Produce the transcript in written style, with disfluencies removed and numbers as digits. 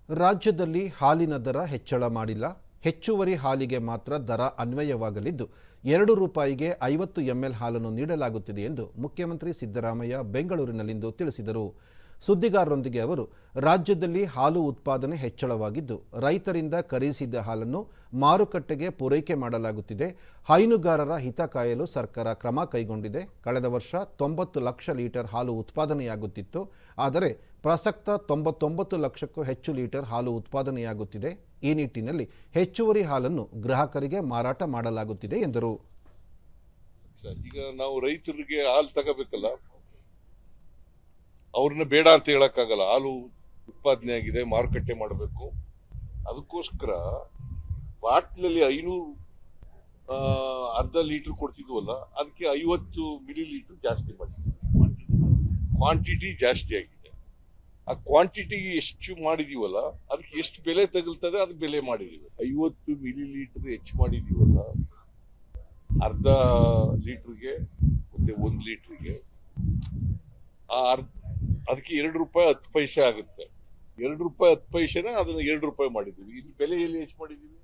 ರಾಜ್ಯದಲ್ಲಿ ಹಾಲಿನ ದರ ಹೆಚ್ಚಳ ಮಾಡಿಲ್ಲ. ಹೆಚ್ಚುವರಿ ಹಾಲಿಗೆ ಮಾತ್ರ ದರ ಅನ್ವಯವಾಗಲಿದ್ದು 2 ರೂಪಾಯಿಗೆ 50 ಎಂಎಲ್ ಹಾಲನ್ನು ನೀಡಲಾಗುತ್ತಿದೆ ಎಂದು ಮುಖ್ಯಮಂತ್ರಿ ಸಿದ್ದರಾಮಯ್ಯ ಬೆಂಗಳೂರಿನಲ್ಲಿಂದು ತಿಳಿಸಿದರು. ಸುದ್ದಿಗಾರರೊಂದಿಗೆ ಅವರು, ರಾಜ್ಯದಲ್ಲಿ ಹಾಲು ಉತ್ಪಾದನೆ ಹೆಚ್ಚಳವಾಗಿದ್ದು ರೈತರಿಂದ ಖರೀದಿಸಿದ ಹಾಲನ್ನು ಮಾರುಕಟ್ಟೆಗೆ ಪೂರೈಕೆ ಮಾಡಲಾಗುತ್ತಿದೆ. ಹೈನುಗಾರರ ಹಿತ ಕಾಯಲು ಸರ್ಕಾರ ಕ್ರಮ ಕೈಗೊಂಡಿದೆ. ಕಳೆದ ವರ್ಷ 90 ಲಕ್ಷ ಲೀಟರ್ ಹಾಲು ಉತ್ಪಾದನೆಯಾಗುತ್ತಿತ್ತು. ಆದರೆ ಪ್ರಸಕ್ತ 99 ಲಕ್ಷಕ್ಕೂ ಹೆಚ್ಚು ಲೀಟರ್ ಹಾಲು ಉತ್ಪಾದನೆಯಾಗುತ್ತಿದೆ. ಈ ನಿಟ್ಟಿನಲ್ಲಿ ಹೆಚ್ಚುವರಿ ಹಾಲನ್ನು ಗ್ರಾಹಕರಿಗೆ ಮಾರಾಟ ಮಾಡಲಾಗುತ್ತಿದೆ ಎಂದರು. ಈಗ ನಾವು ರೈತರಿಗೆ ಹಾಲು ತಗೋಬೇಕಲ್ಲ, ಅವ್ರನ್ನ ಬೇಡ ಅಂತ ಹೇಳಕ್ಕಾಗಲ್ಲ. ಹಾಲು ಉತ್ಪಾದನೆ ಆಗಿದೆ, ಮಾರುಕಟ್ಟೆ ಮಾಡಬೇಕು. ಅದಕ್ಕೋಸ್ಕರ ಬಾಟ್ಲಲ್ಲಿ 500 ಅರ್ಧ ಲೀಟರ್ ಕೊಡ್ತಿದ್ವಲ್ಲ, ಅದಕ್ಕೆ 50 ಮಿಲಿ ಲೀಟರ್ ಜಾಸ್ತಿ ಮಾಡಿದ್ವಿ. ಕ್ವಾಂಟಿಟಿ ಜಾಸ್ತಿ ಆಗಿದೆ. ಆ ಕ್ವಾಂಟಿಟಿ ಎಷ್ಟು ಮಾಡಿದೀವಲ್ಲ, ಅದಕ್ಕೆ ಎಷ್ಟು ಬೆಲೆ ತಗಲ್ತದೆ ಅದಕ್ಕೆ ಬೆಲೆ ಮಾಡಿದೀವಿ. 50 ಮಿಲಿ ಲೀಟರ್ ಹೆಚ್ಚು ಮಾಡಿದೀವಲ್ಲ, ಅರ್ಧ ಲೀಟರ್ಗೆ ಮತ್ತೆ 1 ಲೀಟರ್ಗೆ ಅದಕ್ಕೆ 2 ರೂಪಾಯಿ 10 ಪೈಸೆ ಆಗುತ್ತೆ. 2 ರೂಪಾಯಿ 10 ಪೈಸೆನ ಅದನ್ನ 2 ರೂಪಾಯಿ ಮಾಡಿದೀವಿ. ಇಲ್ಲಿ ಬೆಲೆ ಎಲ್ಲಿ ಹೆಚ್ಚು ಮಾಡಿದೀವಿ?